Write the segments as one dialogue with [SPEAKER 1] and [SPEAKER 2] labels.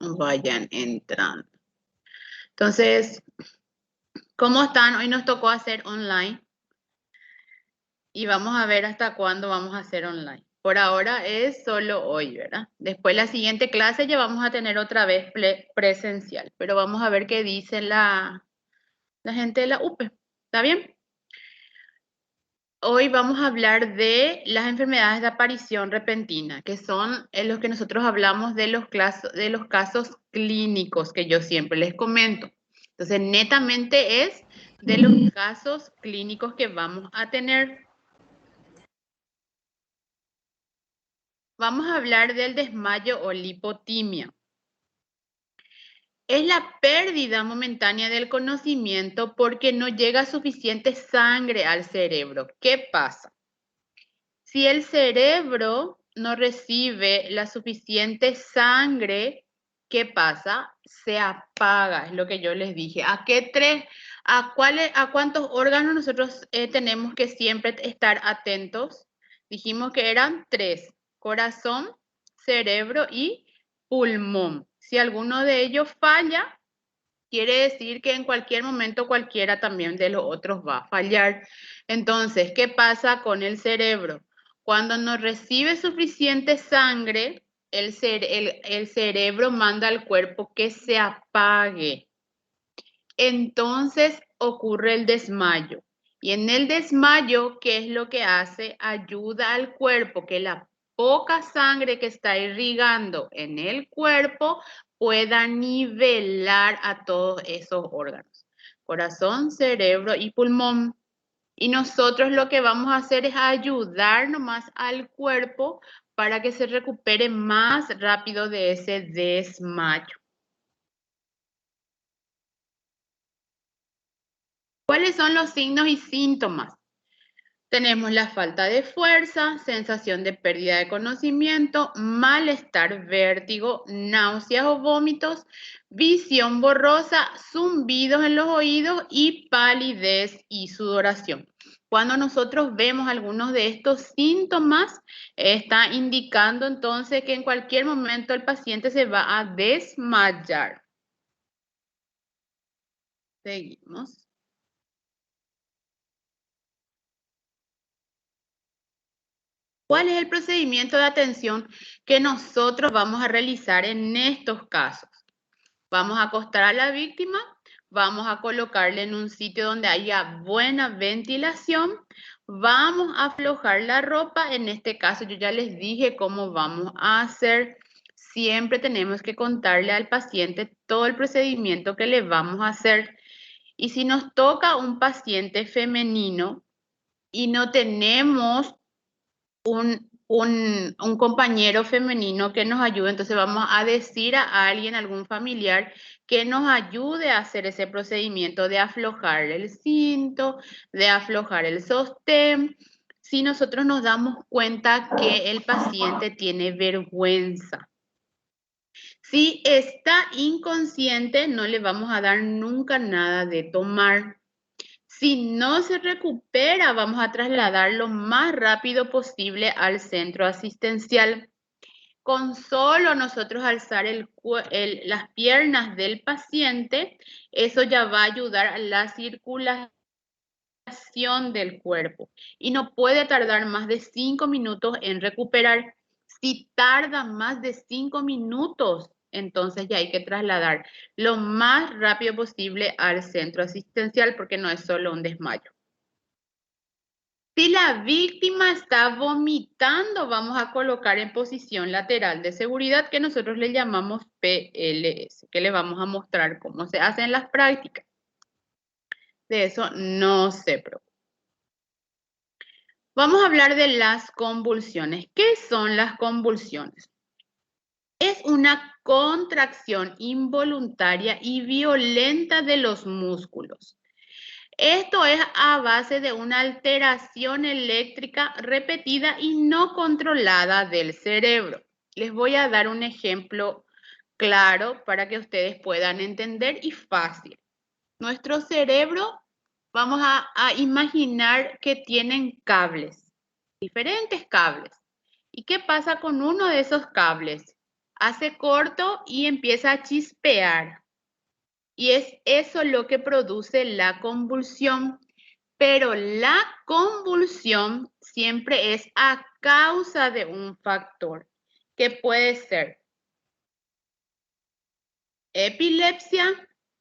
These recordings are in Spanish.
[SPEAKER 1] vayan entrando. Entonces, ¿cómo están? Hoy nos tocó hacer online y vamos a ver hasta cuándo vamos a hacer online. Por ahora es solo hoy, ¿verdad? Después la siguiente clase ya vamos a tener otra vez presencial, pero vamos a ver qué dice la gente de la UPE. ¿Está bien? Hoy vamos a hablar de las enfermedades de aparición repentina, que son los que nosotros hablamos de los casos clínicos que yo siempre les comento. Entonces, netamente es de los casos clínicos que vamos a tener. Vamos a hablar del desmayo o lipotimia. Es la pérdida momentánea del conocimiento porque no llega suficiente sangre al cerebro. ¿Qué pasa? Si el cerebro no recibe la suficiente sangre, ¿qué pasa? Se apaga, es lo que yo les dije. ¿A cuántos órganos nosotros tenemos que siempre estar atentos? Dijimos que eran 3: corazón, cerebro y pulmón. Si alguno de ellos falla, quiere decir que en cualquier momento cualquiera también de los otros va a fallar. Entonces, ¿qué pasa con el cerebro? Cuando no recibe suficiente sangre, el cerebro manda al cuerpo que se apague. Entonces ocurre el desmayo. Y en el desmayo, ¿qué es lo que hace? Ayuda al cuerpo que la poca sangre que está irrigando en el cuerpo pueda nivelar a todos esos órganos: corazón, cerebro y pulmón. Y nosotros lo que vamos a hacer es ayudar nomás al cuerpo para que se recupere más rápido de ese desmayo. ¿Cuáles son los signos y síntomas? Tenemos la falta de fuerza, sensación de pérdida de conocimiento, malestar, vértigo, náuseas o vómitos, visión borrosa, zumbidos en los oídos y palidez y sudoración. Cuando nosotros vemos algunos de estos síntomas, está indicando entonces que en cualquier momento el paciente se va a desmayar. Seguimos. ¿Cuál es el procedimiento de atención que nosotros vamos a realizar en estos casos? Vamos a acostar a la víctima, vamos a colocarle en un sitio donde haya buena ventilación, vamos a aflojar la ropa. En este caso yo ya les dije cómo vamos a hacer. Siempre tenemos que contarle al paciente todo el procedimiento que le vamos a hacer. Y si nos toca un paciente femenino y no tenemos un compañero femenino que nos ayude, entonces vamos a decir a alguien, algún familiar, que nos ayude a hacer ese procedimiento de aflojar el cinto, de aflojar el sostén. Si nosotros nos damos cuenta que el paciente tiene vergüenza, si está inconsciente, no le vamos a dar nunca nada de tomar. Si no se recupera, vamos a trasladar lo más rápido posible al centro asistencial. Con solo nosotros alzar las piernas del paciente, eso ya va a ayudar a la circulación del cuerpo. Y no puede tardar más de 5 minutos en recuperar. Si tarda más de 5 minutos, entonces ya hay que trasladar lo más rápido posible al centro asistencial, porque no es solo un desmayo. Si la víctima está vomitando, vamos a colocar en posición lateral de seguridad, que nosotros le llamamos PLS, que le vamos a mostrar cómo se hace en las prácticas. De eso no se preocupe. Vamos a hablar de las convulsiones. ¿Qué son las convulsiones? Es una contracción involuntaria y violenta de los músculos. Esto es a base de una alteración eléctrica repetida y no controlada del cerebro. Les voy a dar un ejemplo claro para que ustedes puedan entender y fácil. Nuestro cerebro, vamos a imaginar que tienen cables, diferentes cables. ¿Y qué pasa con uno de esos cables? hace corto y empieza a chispear. Y es eso lo que produce la convulsión. Pero la convulsión siempre es a causa de un factor, que puede ser epilepsia,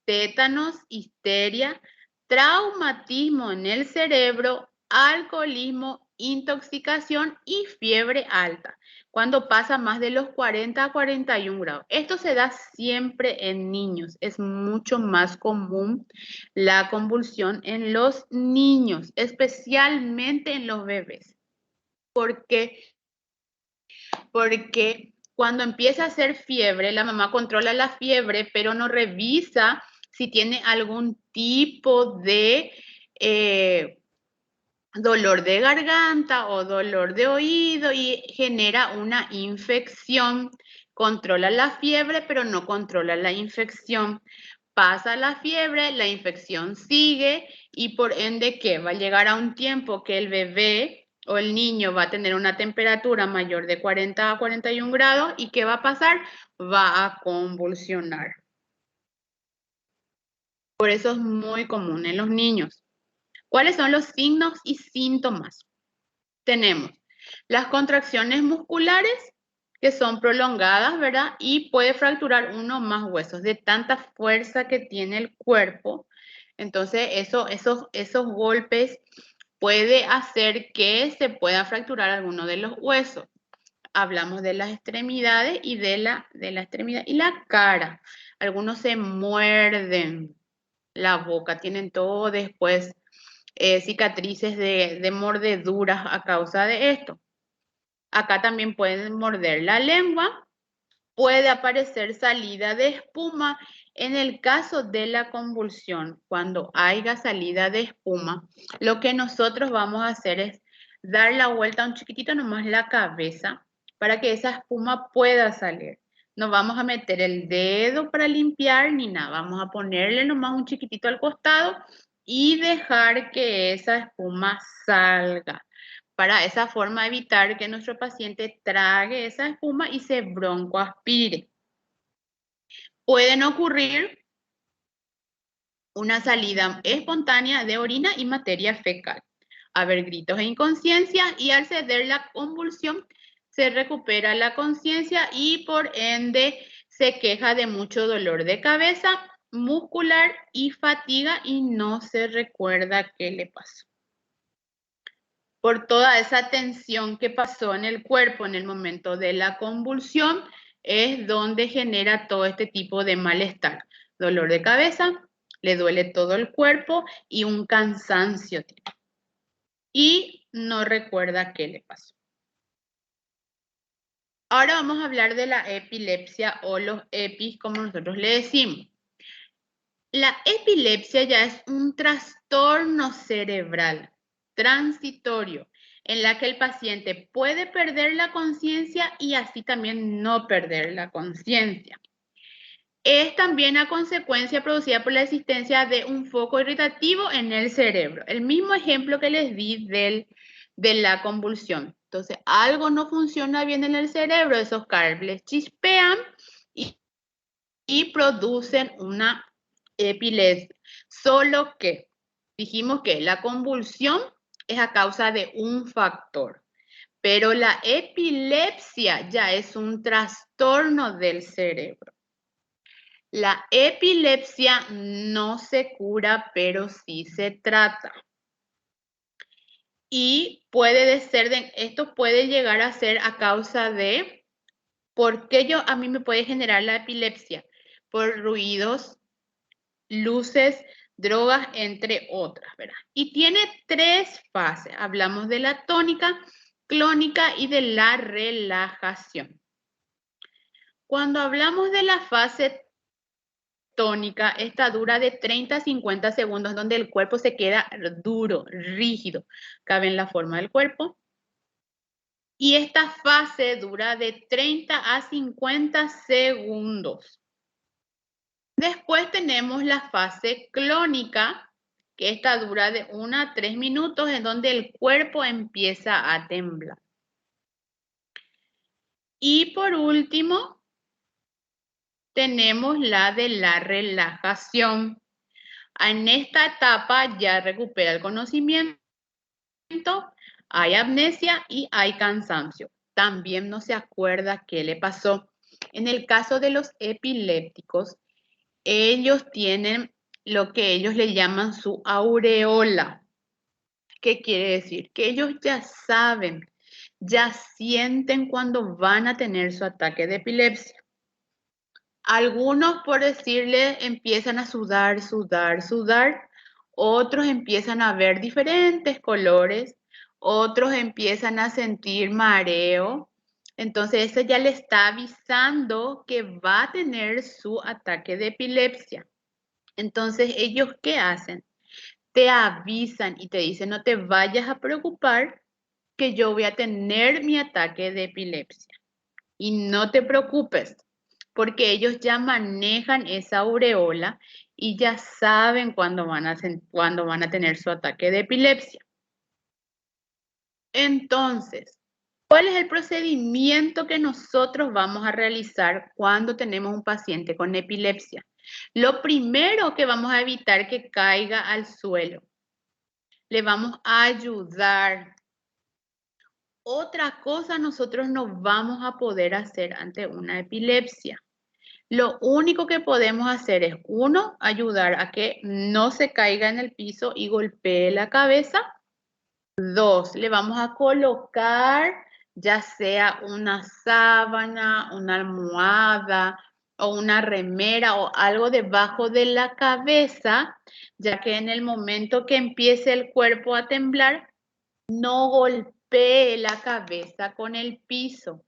[SPEAKER 1] tétanos, histeria, traumatismo en el cerebro, alcoholismo, intoxicación y fiebre alta, cuando pasa más de los 40 a 41 grados. Esto se da siempre en niños, es mucho más común la convulsión en los niños, especialmente en los bebés. ¿Por qué? Porque cuando empieza a hacer fiebre, la mamá controla la fiebre, pero no revisa si tiene algún tipo de dolor de garganta o dolor de oído y genera una infección. Controla la fiebre, pero no controla la infección. Pasa la fiebre, la infección sigue y por ende, ¿qué? Va a llegar a un tiempo que el bebé o el niño va a tener una temperatura mayor de 40 a 41 grados y ¿qué va a pasar? Va a convulsionar. Por eso es muy común en los niños. ¿Cuáles son los signos y síntomas? Tenemos las contracciones musculares que son prolongadas, ¿verdad? Y puede fracturar uno o más huesos de tanta fuerza que tiene el cuerpo. Entonces, esos golpes puede hacer que se pueda fracturar alguno de los huesos. Hablamos de las extremidades y de la extremidad y la cara. Algunos se muerden la boca, tienen todo después cicatrices de mordeduras a causa de esto. Acá también pueden morder la lengua, puede aparecer salida de espuma. En el caso de la convulsión, cuando haya salida de espuma, lo que nosotros vamos a hacer es dar la vuelta un chiquitito nomás la cabeza para que esa espuma pueda salir. No vamos a meter el dedo para limpiar ni nada, vamos a ponerle nomás un chiquitito al costado y dejar que esa espuma salga. Para esa forma evitar que nuestro paciente trague esa espuma y se broncoaspire. Pueden ocurrir una salida espontánea de orina y materia fecal, haber gritos e inconsciencia y al ceder la convulsión se recupera la conciencia y por ende se queja de mucho dolor de cabeza, muscular y fatiga y no se recuerda qué le pasó. Por toda esa tensión que pasó en el cuerpo en el momento de la convulsión, es donde genera todo este tipo de malestar. Dolor de cabeza, le duele todo el cuerpo y un cansancio. Y no recuerda qué le pasó. Ahora vamos a hablar de la epilepsia o los EPIs, como nosotros le decimos. La epilepsia ya es un trastorno cerebral transitorio en la que el paciente puede perder la conciencia y así también no perder la conciencia. Es también a consecuencia producida por la existencia de un foco irritativo en el cerebro. El mismo ejemplo que les di de la convulsión. Entonces, algo no funciona bien en el cerebro, esos cables chispean y producen una epilepsia. Solo que dijimos que la convulsión es a causa de un factor, pero la epilepsia ya es un trastorno del cerebro. La epilepsia no se cura, pero sí se trata. Y esto puede llegar a ser a causa de, ¿por qué a mí me puede generar la epilepsia? Por ruidos, luces, drogas, entre otras, ¿verdad? Y tiene 3 fases. Hablamos de la tónica, clónica y de la relajación. Cuando hablamos de la fase tónica, esta dura de 30 a 50 segundos, donde el cuerpo se queda duro, rígido, cabe en la forma del cuerpo. Y esta fase dura de 30 a 50 segundos. Después tenemos la fase clónica, que esta dura de 1 a 3 minutos, en donde el cuerpo empieza a temblar. Y por último, tenemos la de la relajación. En esta etapa ya recupera el conocimiento, hay amnesia y hay cansancio. También no se acuerda qué le pasó. En el caso de los epilépticos, ellos tienen lo que ellos le llaman su aureola. ¿Qué quiere decir? Que ellos ya saben, ya sienten cuando van a tener su ataque de epilepsia. Algunos, por decirle, empiezan a sudar, sudar, sudar. Otros empiezan a ver diferentes colores. Otros empiezan a sentir mareo. Entonces, eso ya le está avisando que va a tener su ataque de epilepsia. Entonces, ¿ellos qué hacen? Te avisan y te dicen, no te vayas a preocupar que yo voy a tener mi ataque de epilepsia. Y no te preocupes, porque ellos ya manejan esa aureola y ya saben cuándo van a tener su ataque de epilepsia. Entonces, ¿cuál es el procedimiento que nosotros vamos a realizar cuando tenemos un paciente con epilepsia? Lo primero que vamos a evitar que caiga al suelo. Le vamos a ayudar. Otra cosa nosotros no vamos a poder hacer ante una epilepsia. Lo único que podemos hacer es, uno, ayudar a que no se caiga en el piso y golpee la cabeza. Dos, le vamos a colocar ya sea una sábana, una almohada o una remera o algo debajo de la cabeza, ya que en el momento que empiece el cuerpo a temblar, no golpee la cabeza con el piso.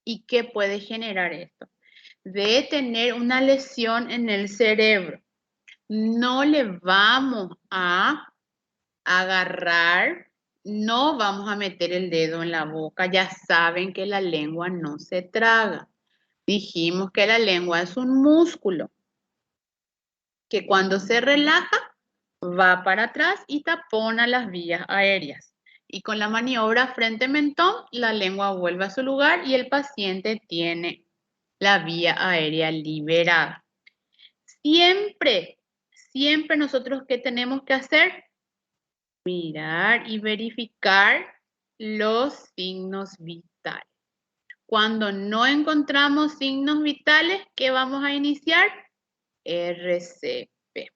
[SPEAKER 1] ¿Y qué puede generar esto? De tener una lesión en el cerebro. No le vamos a agarrar, no vamos a meter el dedo en la boca. Ya saben que la lengua no se traga. Dijimos que la lengua es un músculo que cuando se relaja va para atrás y tapona las vías aéreas. Y con la maniobra frente-mentón, la lengua vuelve a su lugar y el paciente tiene la vía aérea liberada. Siempre, siempre nosotros, ¿qué tenemos que hacer? Mirar y verificar los signos vitales. Cuando no encontramos signos vitales, ¿qué vamos a iniciar? RCP.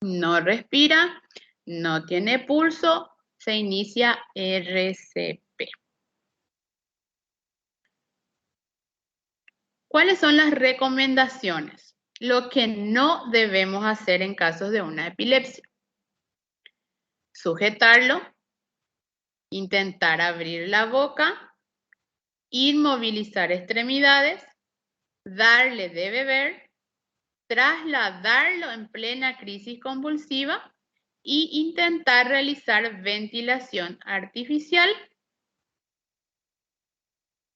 [SPEAKER 1] No respira, no tiene pulso, se inicia RCP. ¿Cuáles son las recomendaciones? Lo que no debemos hacer en casos de una epilepsia. Sujetarlo, intentar abrir la boca, inmovilizar extremidades, darle de beber, trasladarlo en plena crisis convulsiva y intentar realizar ventilación artificial.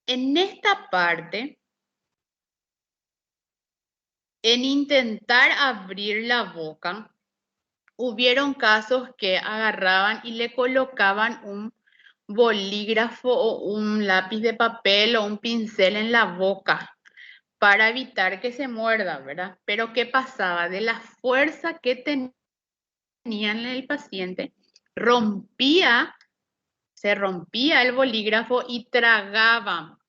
[SPEAKER 1] En esta parte, en intentar abrir la boca, hubieron casos que agarraban y le colocaban un bolígrafo o un lápiz de papel o un pincel en la boca para evitar que se muerda, ¿verdad? Pero ¿qué pasaba? De la fuerza que tenía el paciente, se rompía el bolígrafo y tragaba.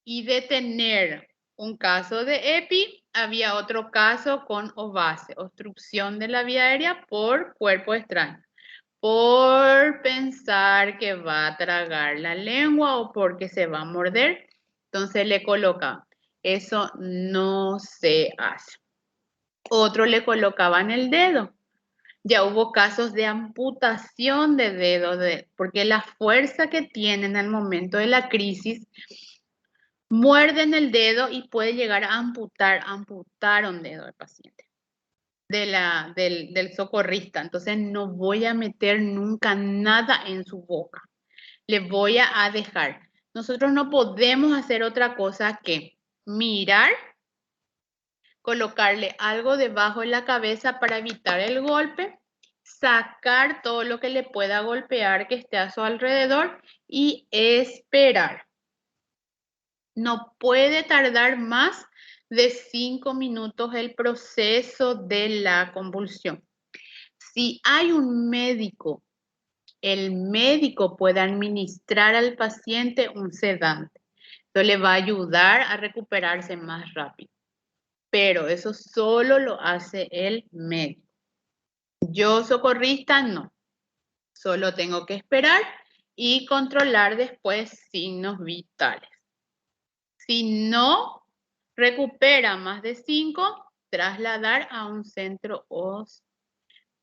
[SPEAKER 1] Y de tener un caso de EPI, había otro caso con OVACE, obstrucción de la vía aérea por cuerpo extraño, por pensar que va a tragar la lengua o porque se va a morder. Entonces le coloca, eso no se hace. Otro le colocaban el dedo. Ya hubo casos de amputación de dedo, porque la fuerza que tienen al momento de la crisis muerden el dedo y puede llegar a amputar un dedo del paciente, del socorrista. Entonces no voy a meter nunca nada en su boca. Le voy a dejar. Nosotros no podemos hacer otra cosa que mirar, colocarle algo debajo de la cabeza para evitar el golpe, sacar todo lo que le pueda golpear que esté a su alrededor y esperar. No puede tardar más de 5 minutos el proceso de la convulsión. Si hay un médico, el médico puede administrar al paciente un sedante. Esto le va a ayudar a recuperarse más rápido. Pero eso solo lo hace el médico. Yo, socorrista, no. Solo tengo que esperar y controlar después signos vitales. Si no recupera más de 5, trasladar a un centro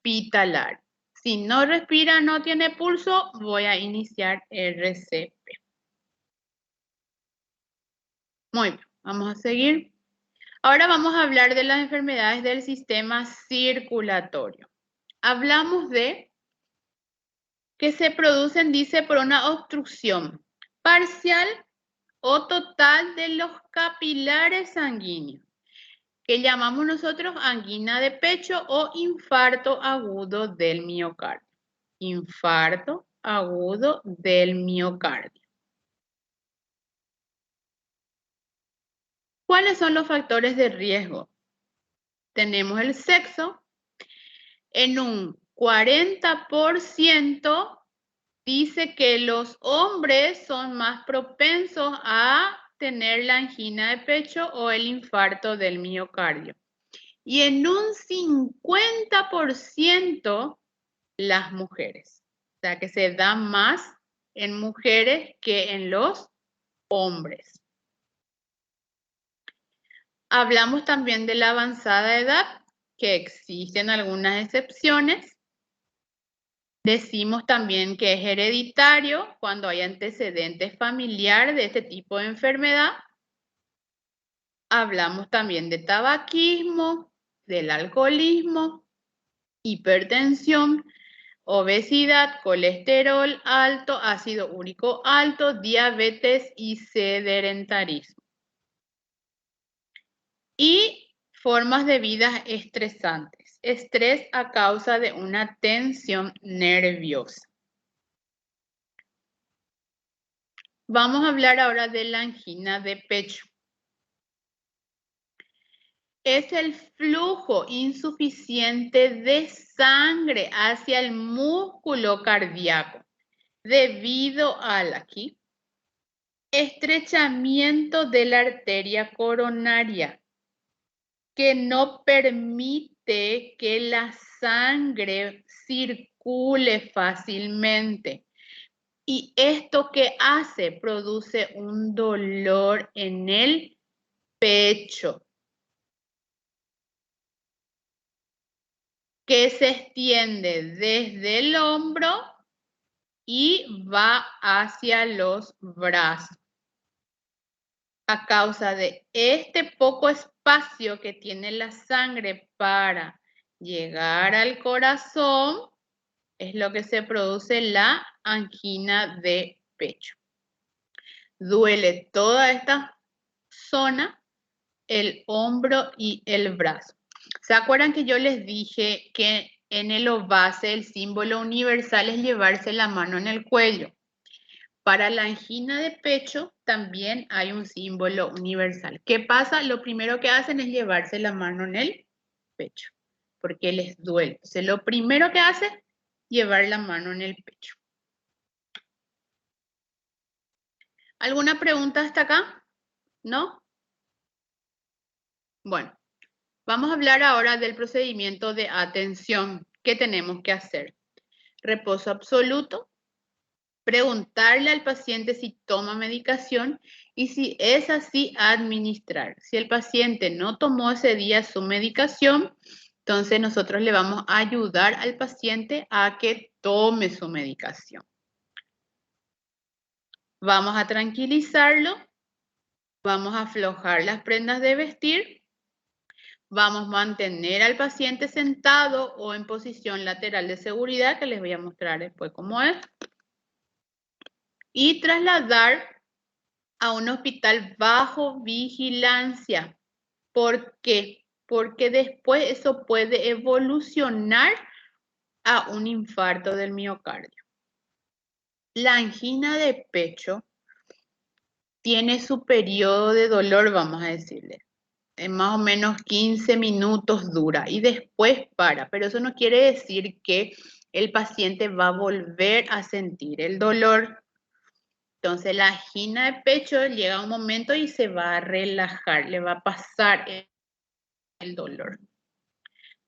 [SPEAKER 1] hospitalario. Si no respira, no tiene pulso, voy a iniciar RCP. Muy bien, vamos a seguir. Ahora vamos a hablar de las enfermedades del sistema circulatorio. Hablamos de que se producen, dice, por una obstrucción parcial o total de los capilares sanguíneos, que llamamos nosotros angina de pecho o infarto agudo del miocardio. Infarto agudo del miocardio. ¿Cuáles son los factores de riesgo? Tenemos el sexo. En un 40% dice que los hombres son más propensos a tener la angina de pecho o el infarto del miocardio. Y en un 50% las mujeres. O sea que se da más en mujeres que en los hombres. Hablamos también de la avanzada edad, que existen algunas excepciones. Decimos también que es hereditario cuando hay antecedentes familiares de este tipo de enfermedad. Hablamos también de tabaquismo, del alcoholismo, hipertensión, obesidad, colesterol alto, ácido úrico alto, diabetes y sedentarismo. Y formas de vida estresantes. Estrés a causa de una tensión nerviosa. Vamos a hablar ahora de la angina de pecho. Es el flujo insuficiente de sangre hacia el músculo cardíaco debido al aquí estrechamiento de la arteria coronaria que no permite que la sangre circule fácilmente. ¿Y esto qué hace? Produce un dolor en el pecho que se extiende desde el hombro y va hacia los brazos. A causa de este poco espacio que tiene la sangre para llegar al corazón, es lo que se produce la angina de pecho. Duele toda esta zona, el hombro y el brazo. ¿Se acuerdan que yo les dije que en el OVASE el símbolo universal es llevarse la mano en el cuello? Para la angina de pecho también hay un símbolo universal. ¿Qué pasa? Lo primero que hacen es llevarse la mano en el pecho, porque les duele. Entonces, lo primero que hace, llevar la mano en el pecho. ¿Alguna pregunta hasta acá? ¿No? Bueno, vamos a hablar ahora del procedimiento de atención. ¿Qué tenemos que hacer? Reposo absoluto, preguntarle al paciente si toma medicación y si es así, administrar. Si el paciente no tomó ese día su medicación, entonces nosotros le vamos a ayudar al paciente a que tome su medicación. Vamos a tranquilizarlo, vamos a aflojar las prendas de vestir, vamos a mantener al paciente sentado o en posición lateral de seguridad, que les voy a mostrar después cómo es, y trasladar a un hospital bajo vigilancia. ¿Por qué? Porque después eso puede evolucionar a un infarto del miocardio. La angina de pecho tiene su periodo de dolor, vamos a decirle. En más o menos 15 minutos dura y después para, pero eso no quiere decir que el paciente va a volver a sentir el dolor. Entonces la angina de pecho llega a un momento y se va a relajar, le va a pasar el dolor.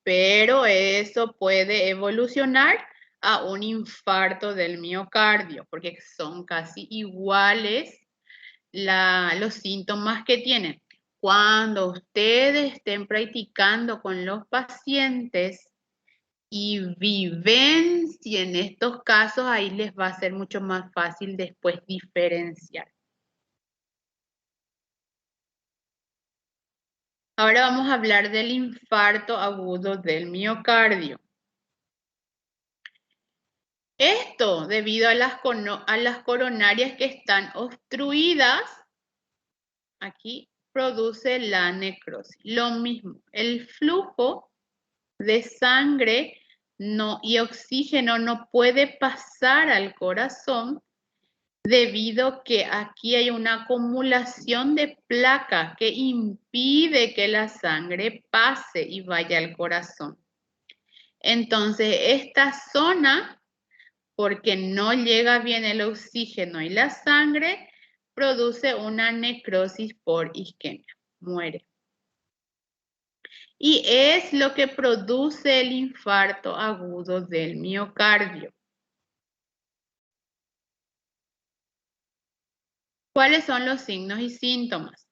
[SPEAKER 1] Pero eso puede evolucionar a un infarto del miocardio, porque son casi iguales los síntomas que tienen. Cuando ustedes estén practicando con los pacientes y vivencien estos casos, ahí les va a ser mucho más fácil después diferenciar. Ahora vamos a hablar del infarto agudo del miocardio. Esto debido a las coronarias que están obstruidas, aquí produce la necrosis. Lo mismo, el flujo de sangre y oxígeno no puede pasar al corazón debido que aquí hay una acumulación de placa que impide que la sangre pase y vaya al corazón. Entonces, esta zona, porque no llega bien el oxígeno y la sangre, produce una necrosis por isquemia, muere. Y es lo que produce el infarto agudo del miocardio. ¿Cuáles son los signos y síntomas?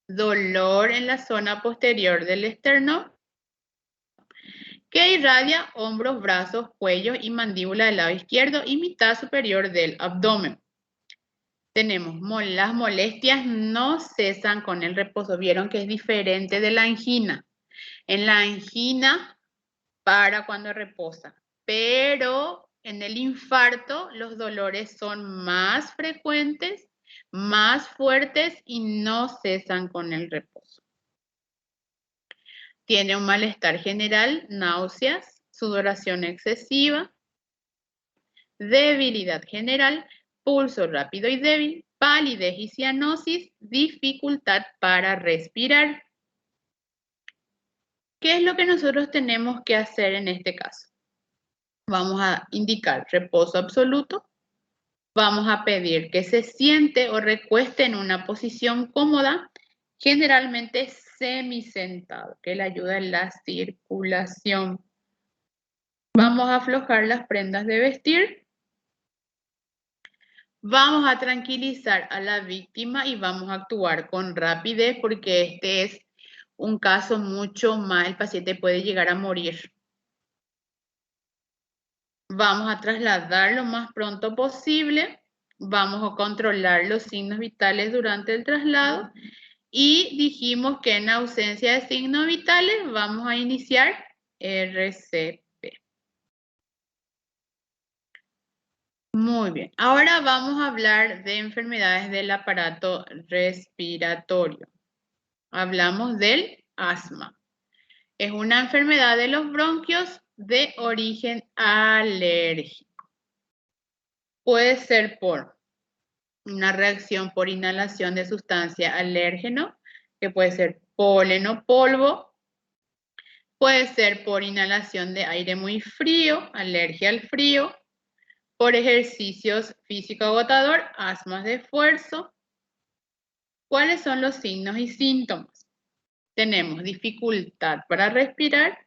[SPEAKER 1] Dolor en la zona posterior del esternón, que irradia hombros, brazos, cuello y mandíbula del lado izquierdo y mitad superior del abdomen. Tenemos las molestias no cesan con el reposo. Vieron que es diferente de la angina. En la angina para cuando reposa, pero en el infarto los dolores son más frecuentes, más fuertes y no cesan con el reposo. Tiene un malestar general, náuseas, sudoración excesiva, debilidad general, pulso rápido y débil, palidez y cianosis, dificultad para respirar. ¿Qué es lo que nosotros tenemos que hacer en este caso? Vamos a indicar reposo absoluto. Vamos a pedir que se siente o recueste en una posición cómoda, generalmente semisentado, que le ayuda en la circulación. Vamos a aflojar las prendas de vestir. Vamos a tranquilizar a la víctima y vamos a actuar con rapidez porque este es un caso mucho más, el paciente puede llegar a morir. Vamos a trasladar lo más pronto posible. Vamos a controlar los signos vitales durante el traslado. Y dijimos que en ausencia de signos vitales vamos a iniciar RCP. Muy bien. Ahora vamos a hablar de enfermedades del aparato respiratorio. Hablamos del asma. Es una enfermedad de los bronquios de origen alérgico. Puede ser por una reacción por inhalación de sustancia alérgeno, que puede ser polen o polvo. Puede ser por inhalación de aire muy frío, alergia al frío, por ejercicios físico agotador, asmas de esfuerzo. ¿Cuáles son los signos y síntomas? Tenemos dificultad para respirar,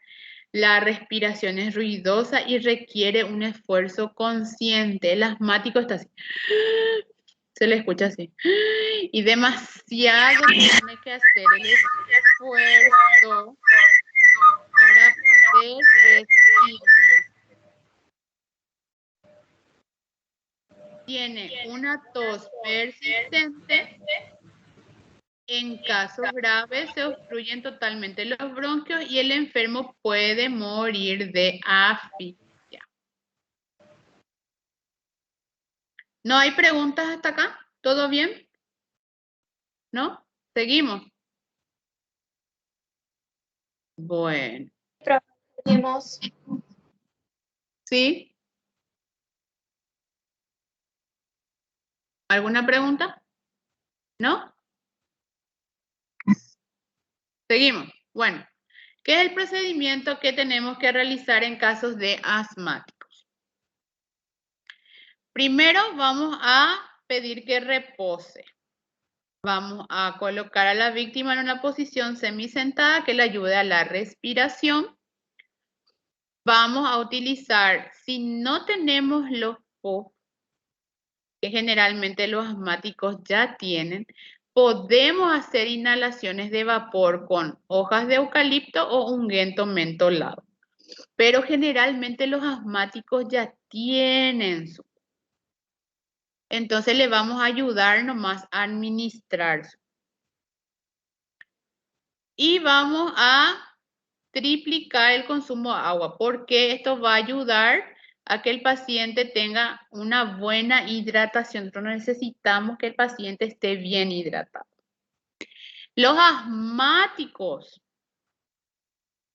[SPEAKER 1] la respiración es ruidosa y requiere un esfuerzo consciente. El asmático está así. Se le escucha así. Y demasiado tiene que hacer el esfuerzo para poder respirar. Tiene una tos persistente. En casos graves se obstruyen totalmente los bronquios y el enfermo puede morir de asfixia. ¿No hay preguntas hasta acá? ¿Todo bien? ¿No? ¿Seguimos? Bueno.
[SPEAKER 2] Tenemos.
[SPEAKER 1] ¿Sí? ¿Alguna pregunta? ¿No? Seguimos. Bueno, ¿qué es el procedimiento que tenemos que realizar en casos de asmáticos? Primero vamos a pedir que repose. Vamos a colocar a la víctima en una posición semisentada que le ayude a la respiración. Vamos a utilizar, si no tenemos los POF, que generalmente los asmáticos ya tienen, podemos hacer inhalaciones de vapor con hojas de eucalipto o ungüento mentolado. Pero generalmente los asmáticos ya tienen su. Entonces le vamos a ayudar nomás a administrar. Y vamos a triplicar el consumo de agua, porque esto va a ayudar a que el paciente tenga una buena hidratación. Nosotros necesitamos que el paciente esté bien hidratado. Los asmáticos,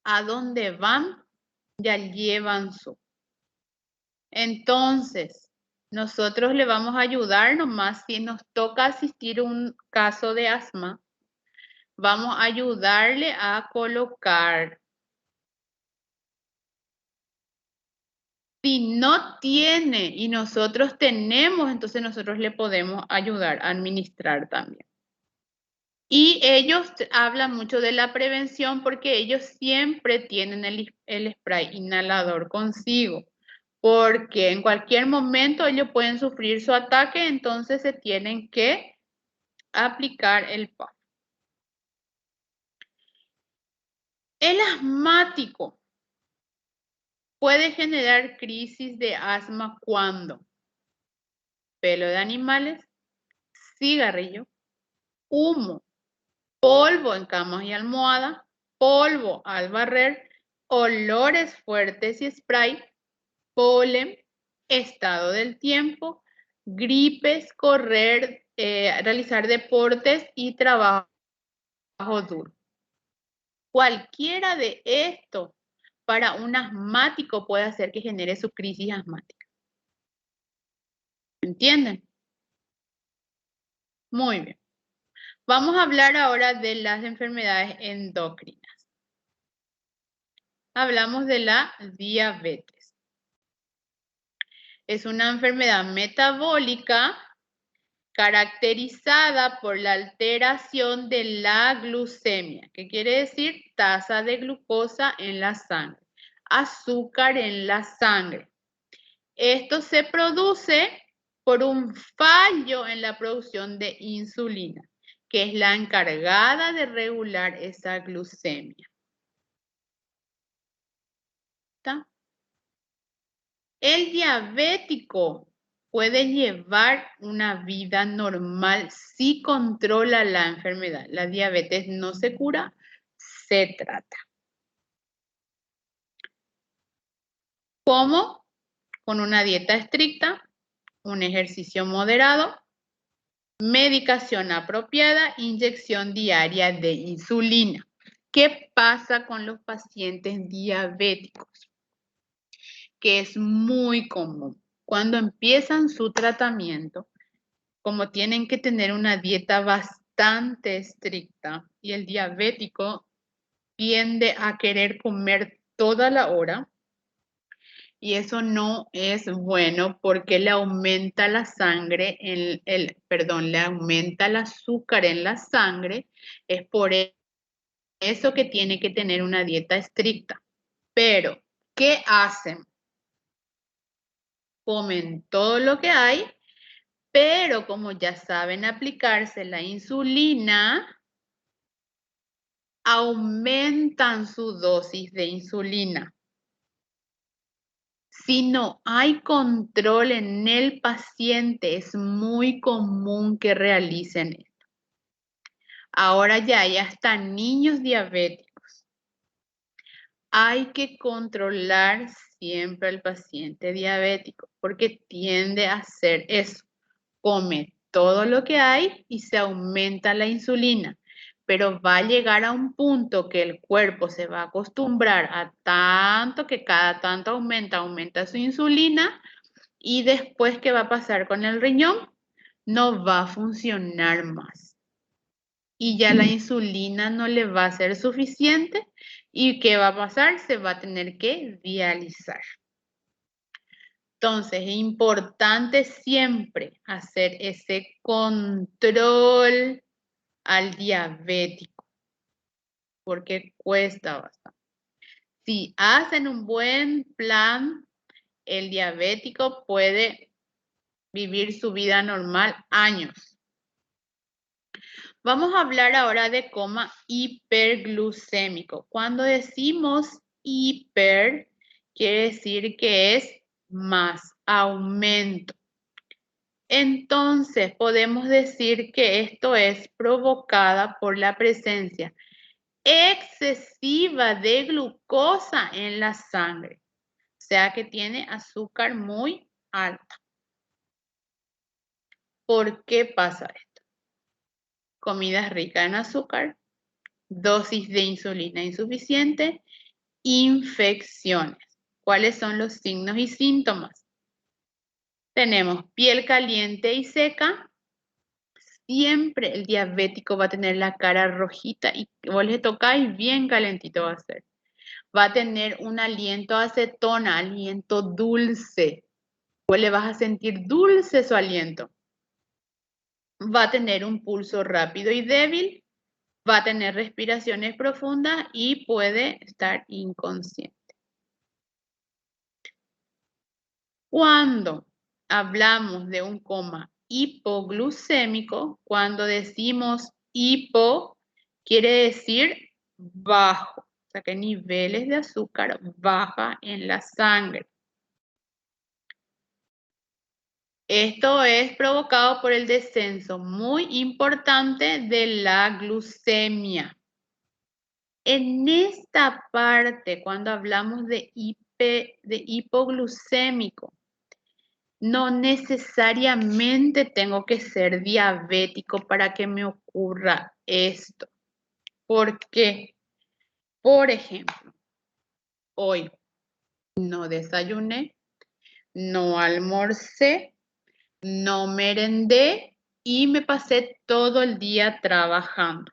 [SPEAKER 1] ¿a dónde van? Ya llevan su. Entonces, nosotros le vamos a ayudar nomás si nos toca asistir a un caso de asma. Vamos a ayudarle a colocar. Si no tiene y nosotros tenemos, entonces nosotros le podemos ayudar a administrar también. Y ellos hablan mucho de la prevención porque ellos siempre tienen el spray inhalador consigo. Porque en cualquier momento ellos pueden sufrir su ataque, entonces se tienen que aplicar el PAF. El asmático puede generar crisis de asma cuando pelo de animales, cigarrillo, humo, polvo en camas y almohadas, polvo al barrer, olores fuertes y spray, polen, estado del tiempo, gripes, correr, realizar deportes y trabajo duro. Cualquiera de estos para un asmático puede hacer que genere su crisis asmática. ¿Entienden? Muy bien. Vamos a hablar ahora de las enfermedades endocrinas. Hablamos de la diabetes. Es una enfermedad metabólica caracterizada por la alteración de la glucemia. ¿Qué quiere decir? Tasa de glucosa en la sangre, azúcar en la sangre. Esto se produce por un fallo en la producción de insulina, que es la encargada de regular esa glucemia. ¿Está? El diabético puede llevar una vida normal si controla la enfermedad. La diabetes no se cura, se trata. ¿Cómo? Con una dieta estricta, un ejercicio moderado, medicación apropiada, inyección diaria de insulina. ¿Qué pasa con los pacientes diabéticos? Que es muy común. Cuando empiezan su tratamiento, como tienen que tener una dieta bastante estricta y el diabético tiende a querer comer toda la hora, y eso no es bueno porque le aumenta la sangre, le aumenta el azúcar en la sangre. Es por eso que tiene que tener una dieta estricta. Pero, ¿qué hacen? Comen todo lo que hay, pero como ya saben aplicarse la insulina, aumentan su dosis de insulina. Si no hay control en el paciente, es muy común que realicen esto. Ahora ya hay hasta niños diabéticos. Hay que controlar siempre al paciente diabético porque tiende a hacer eso. Come todo lo que hay y se aumenta la insulina. Pero va a llegar a un punto que el cuerpo se va a acostumbrar a tanto que cada tanto aumenta su insulina y después, ¿qué va a pasar con el riñón? No va a funcionar más. y ya la insulina no le va a ser suficiente. ¿Y qué va a pasar? Se va a tener que dializar. Entonces, es importante siempre hacer ese control al diabético, porque cuesta bastante. Si hacen un buen plan, el diabético puede vivir su vida normal años. Vamos a hablar ahora de coma hiperglucémico. Cuando decimos hiper, quiere decir que es más, aumento. Entonces, podemos decir que esto es provocada por la presencia excesiva de glucosa en la sangre. O sea que tiene azúcar muy alta. ¿Por qué pasa esto? Comidas ricas en azúcar, dosis de insulina insuficiente, infecciones. ¿Cuáles son los signos y síntomas? Tenemos piel caliente y seca. Siempre el diabético va a tener la cara rojita y vos le tocáis bien calentito va a ser. Va a tener un aliento a acetona, aliento dulce. Vos le vas a sentir dulce su aliento. Va a tener un pulso rápido y débil. Va a tener respiraciones profundas y puede estar inconsciente. Cuando hablamos de un coma hipoglucémico, cuando decimos hipo, quiere decir bajo, o sea que niveles de azúcar baja en la sangre. Esto es provocado por el descenso muy importante de la glucemia. En esta parte, cuando hablamos de hipoglucémico, no necesariamente tengo que ser diabético para que me ocurra esto. ¿Por qué? Por ejemplo, hoy no desayuné, no almorcé, no merendé y me pasé todo el día trabajando.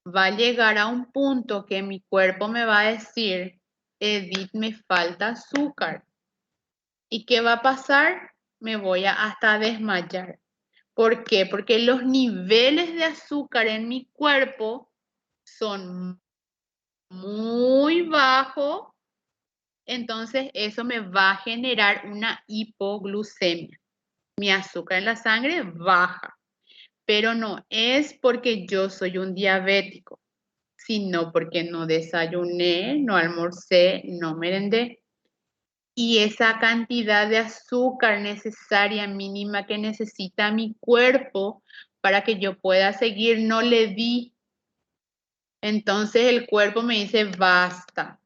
[SPEAKER 1] Va a llegar a un punto que mi cuerpo me va a decir, Edith, me falta azúcar. ¿Y qué va a pasar? Me voy a hasta desmayar. ¿Por qué? Porque los niveles de azúcar en mi cuerpo son muy bajos, entonces eso me va a generar una hipoglucemia. Mi azúcar en la sangre baja, pero no es porque yo soy un diabético, sino porque no desayuné, no almorcé, no merendé. Y esa cantidad de azúcar necesaria, mínima que necesita mi cuerpo para que yo pueda seguir, no le di. Entonces el cuerpo me dice, basta.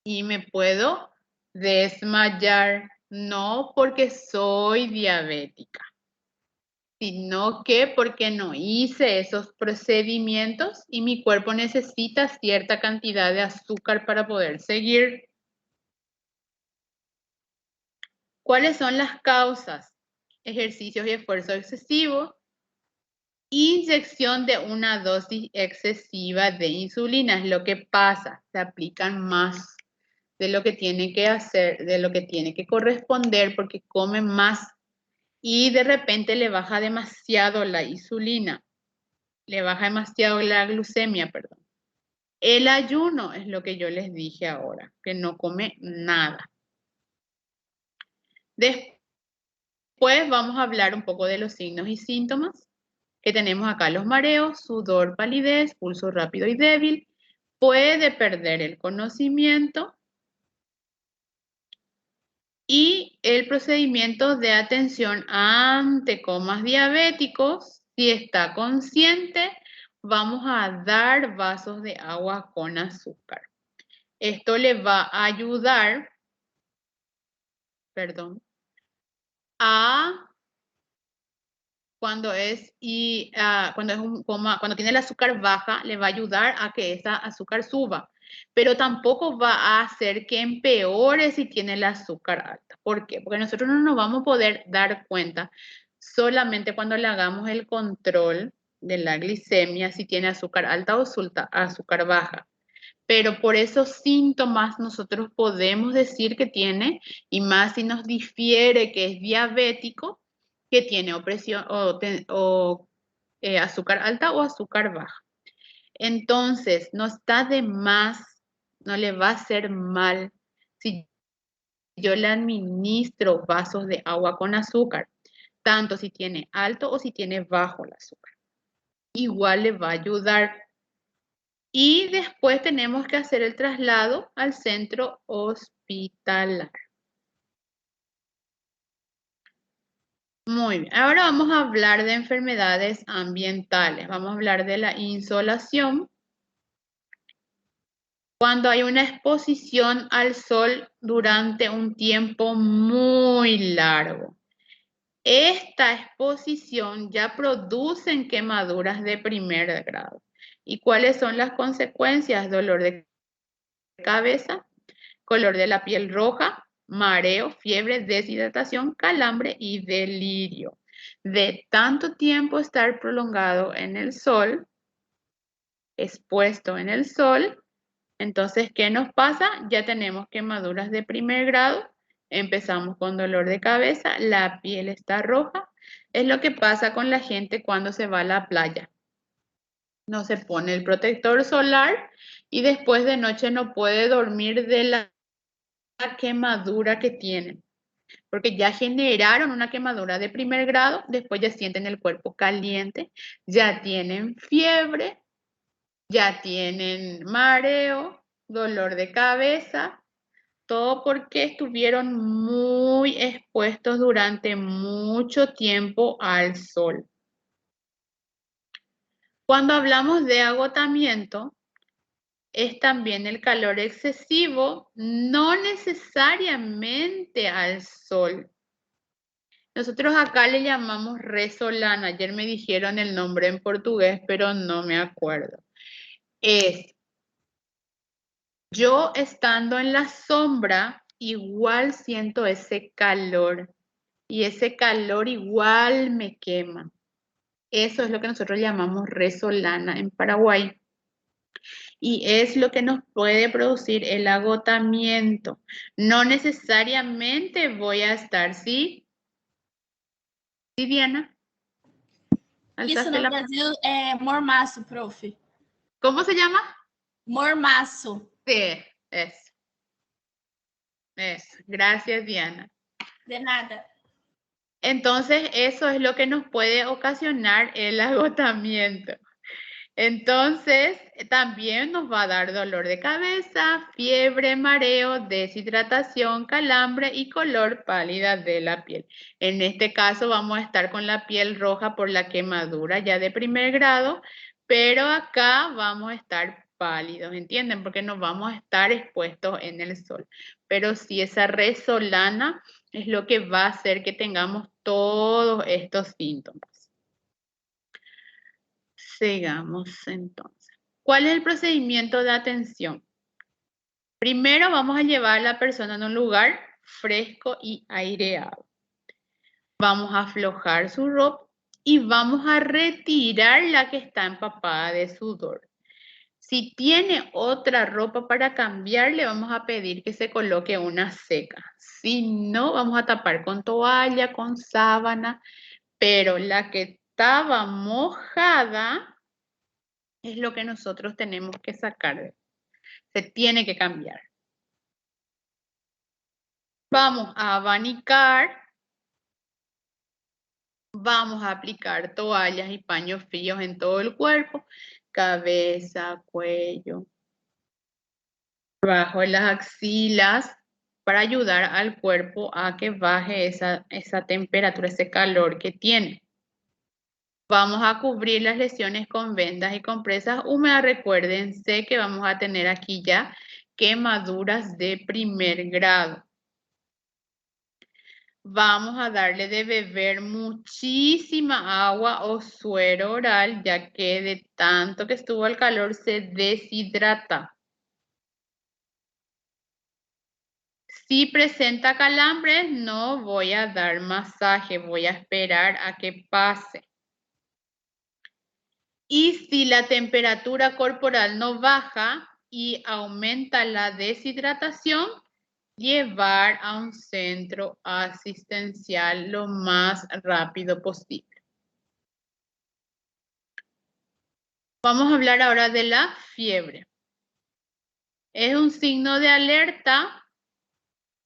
[SPEAKER 1] Y me puedo desmayar, no porque soy diabética, sino que porque no hice esos procedimientos y mi cuerpo necesita cierta cantidad de azúcar para poder seguir. ¿Cuáles son las causas? Ejercicios y esfuerzo excesivo, inyección de una dosis excesiva de insulina. Es lo que pasa, se aplican más de lo que tiene que hacer, de lo que tiene que corresponder porque come más y de repente le baja demasiado la insulina, le baja demasiado la glucemia, perdón. El ayuno es lo que yo les dije ahora, que no come nada. Después vamos a hablar un poco de los signos y síntomas que tenemos acá: los mareos, sudor, palidez, pulso rápido y débil, puede perder el conocimiento y el procedimiento de atención ante comas diabéticos. Si está consciente, vamos a dar vasos de agua con azúcar. Esto le va a ayudar, a cuando tiene el azúcar baja, le va a ayudar a que esa azúcar suba, pero tampoco va a hacer que empeore si tiene el azúcar alta. ¿Por qué? Porque nosotros no nos vamos a poder dar cuenta solamente cuando le hagamos el control de la glicemia, si tiene azúcar alta o azúcar baja. Pero por esos síntomas nosotros podemos decir que tiene, y más si nos difiere que es diabético, que tiene opresión o azúcar alta o azúcar baja. Entonces, no está de más, no le va a hacer mal si yo le administro vasos de agua con azúcar, tanto si tiene alto o si tiene bajo el azúcar. Igual le va a ayudar. Y después tenemos que hacer el traslado al centro hospitalar. Muy bien, ahora vamos a hablar de enfermedades ambientales. Vamos a hablar de la insolación. Cuando hay una exposición al sol durante un tiempo muy largo. Esta exposición ya produce quemaduras de primer grado. ¿Y cuáles son las consecuencias? Dolor de cabeza, color de la piel roja, mareo, fiebre, deshidratación, calambre y delirio. De tanto tiempo estar prolongado en el sol, expuesto en el sol, entonces, ¿qué nos pasa? Ya tenemos quemaduras de primer grado, empezamos con dolor de cabeza, la piel está roja. Es lo que pasa con la gente cuando se va a la playa. No se pone el protector solar y después de noche no puede dormir de la quemadura que tienen, porque ya generaron una quemadura de primer grado, después ya sienten el cuerpo caliente, ya tienen fiebre, ya tienen mareo, dolor de cabeza, todo porque estuvieron muy expuestos durante mucho tiempo al sol. Cuando hablamos de agotamiento, es también el calor excesivo, no necesariamente al sol. Nosotros acá le llamamos resolana. Ayer me dijeron el nombre en portugués, pero no me acuerdo. Es yo estando en la sombra, igual siento ese calor y ese calor igual me quema. Eso es lo que nosotros llamamos resolana en Paraguay. Y es lo que nos puede producir el agotamiento. No necesariamente voy a estar, ¿sí? ¿Sí, Diana?
[SPEAKER 3] Isso
[SPEAKER 1] ¿Alzaste
[SPEAKER 3] no
[SPEAKER 1] la mano?
[SPEAKER 3] Brasil é mormaço, prof.
[SPEAKER 1] ¿Cómo se llama?
[SPEAKER 3] Mormaço.
[SPEAKER 1] Sí, eso. Eso. Gracias, Diana.
[SPEAKER 3] De nada.
[SPEAKER 1] Entonces, eso es lo que nos puede ocasionar el agotamiento. Entonces, también nos va a dar dolor de cabeza, fiebre, mareo, deshidratación, calambre y color pálida de la piel. En este caso vamos a estar con la piel roja por la quemadura ya de primer grado, pero acá vamos a estar pálidos, ¿entienden? Porque no vamos a estar expuestos en el sol. Pero sí, esa resolana es lo que va a hacer que tengamos todos estos síntomas. Sigamos entonces. ¿Cuál es el procedimiento de atención? Primero vamos a llevar a la persona en un lugar fresco y aireado. Vamos a aflojar su ropa y vamos a retirar la que está empapada de sudor. Si tiene otra ropa para cambiar, le vamos a pedir que se coloque una seca. Si no, vamos a tapar con toalla, con sábana, pero la que estaba mojada es lo que nosotros tenemos que sacar. Se tiene que cambiar. Vamos a abanicar. Vamos a aplicar toallas y paños fríos en todo el cuerpo. Cabeza, cuello. Bajo las axilas para ayudar al cuerpo a que baje esa temperatura, ese calor que tiene. Vamos a cubrir las lesiones con vendas y compresas húmedas. Recuérdense que vamos a tener aquí ya quemaduras de primer grado. Vamos a darle de beber muchísima agua o suero oral, ya que de tanto que estuvo el calor se deshidrata. Si presenta calambres, no voy a dar masaje, voy a esperar a que pase. Y si la temperatura corporal no baja y aumenta la deshidratación, llevar a un centro asistencial lo más rápido posible. Vamos a hablar ahora de la fiebre. Es un signo de alerta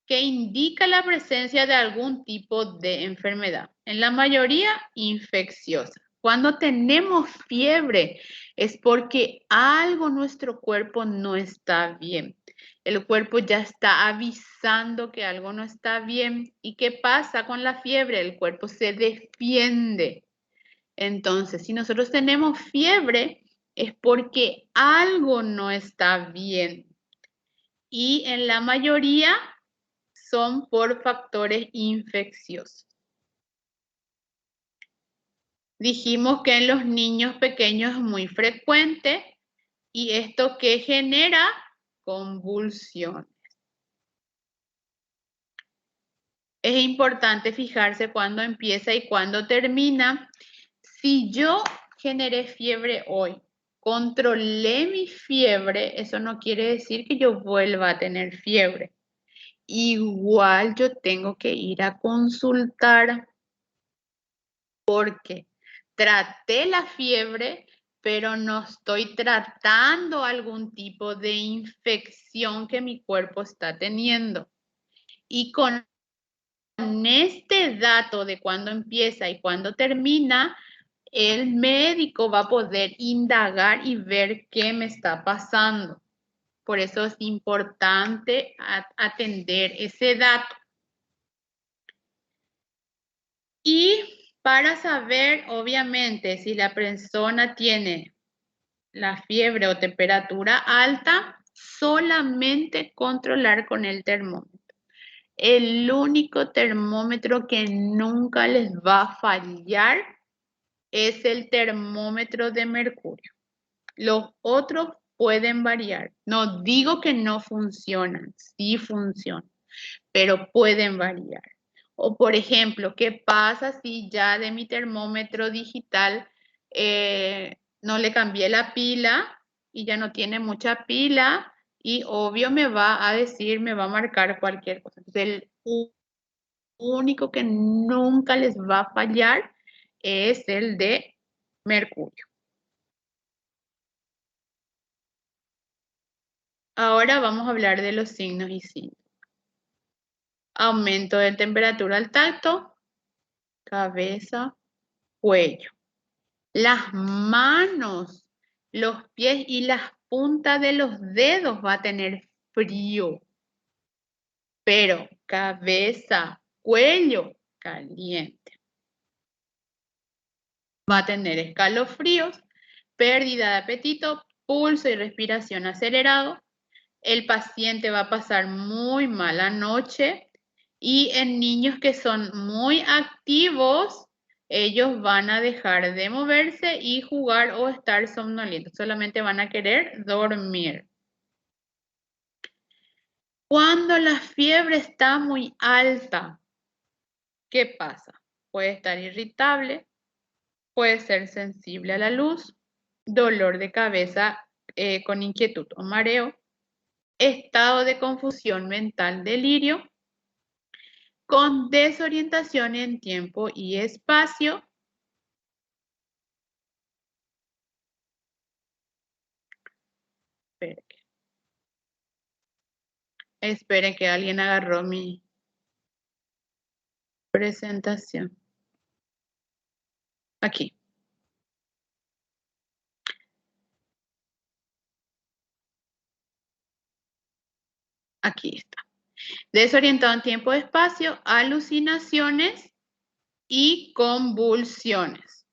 [SPEAKER 1] que indica la presencia de algún tipo de enfermedad, en la mayoría infecciosa. Cuando tenemos fiebre es porque algo en nuestro cuerpo no está bien. El cuerpo ya está avisando que algo no está bien. ¿Y qué pasa con la fiebre? El cuerpo se defiende. Entonces, si nosotros tenemos fiebre es porque algo no está bien. Y en la mayoría son por factores infecciosos. Dijimos que en los niños pequeños es muy frecuente y esto que genera convulsiones. Es importante fijarse cuándo empieza y cuándo termina. Si yo generé fiebre hoy, controlé mi fiebre, eso no quiere decir que yo vuelva a tener fiebre. Igual yo tengo que ir a consultar porque traté la fiebre, pero no estoy tratando algún tipo de infección que mi cuerpo está teniendo. Y con este dato de cuándo empieza y cuándo termina, el médico va a poder indagar y ver qué me está pasando. Por eso es importante atender ese dato. Y para saber, obviamente, si la persona tiene la fiebre o temperatura alta, solamente controlar con el termómetro. El único termómetro que nunca les va a fallar es el termómetro de mercurio. Los otros pueden variar. No digo que no funcionan, sí funcionan, pero pueden variar. O por ejemplo, ¿qué pasa si ya de mi termómetro digital no le cambié la pila y ya no tiene mucha pila? Y obvio me va a decir, me va a marcar cualquier cosa. Entonces, el único que nunca les va a fallar es el de mercurio. Ahora vamos a hablar de los signos y síntomas. Aumento de temperatura al tacto, cabeza, cuello. Las manos, los pies y las puntas de los dedos va a tener frío. Pero cabeza, cuello, caliente. Va a tener escalofríos, pérdida de apetito, pulso y respiración acelerado. El paciente va a pasar muy mala noche y en niños que son muy activos, ellos van a dejar de moverse y jugar o estar somnolientos. Solamente van a querer dormir. Cuando la fiebre está muy alta, ¿qué pasa? Puede estar irritable, puede ser sensible a la luz, dolor de cabeza con inquietud o mareo, estado de confusión mental, delirio, con desorientación en tiempo y espacio. Esperen que alguien agarró mi presentación. Aquí. Aquí está. Desorientado en tiempo y espacio, alucinaciones y convulsiones.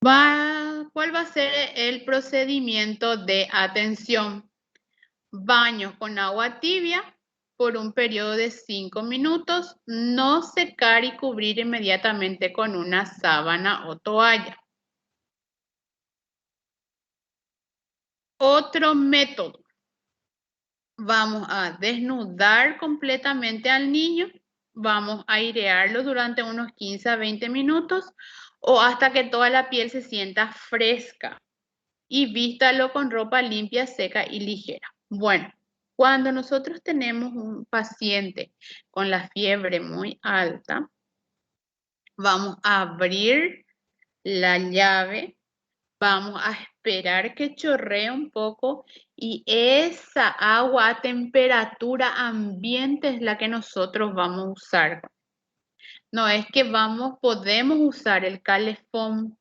[SPEAKER 1] ¿Cuál va a ser el procedimiento de atención? Baño con agua tibia por un periodo de 5 minutos, no secar y cubrir inmediatamente con una sábana o toalla. Otro método. Vamos a desnudar completamente al niño vamos a airearlo durante unos 15 a 20 minutos o hasta que toda la piel se sienta fresca. Y vístalo con ropa limpia, seca y ligera. Bueno, cuando nosotros tenemos un paciente con la fiebre muy alta, vamos a abrir la llave, vamos a esperar que chorree un poco y esa agua a temperatura ambiente es la que nosotros vamos a usar. No es que podemos usar el calefón,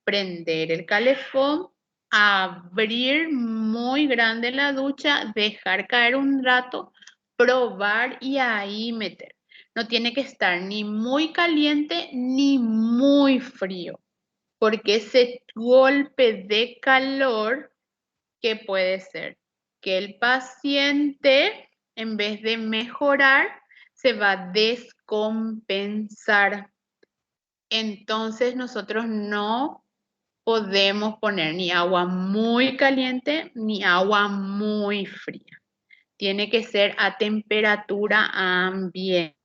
[SPEAKER 1] prender el calefón, abrir muy grande la ducha, dejar caer un rato, probar y ahí meter. No tiene que estar ni muy caliente ni muy frío, porque ese golpe de calor, ¿qué puede ser? Que el paciente, en vez de mejorar, se va a descompensar. Entonces nosotros no podemos poner ni agua muy caliente ni agua muy fría. Tiene que ser a temperatura ambiente.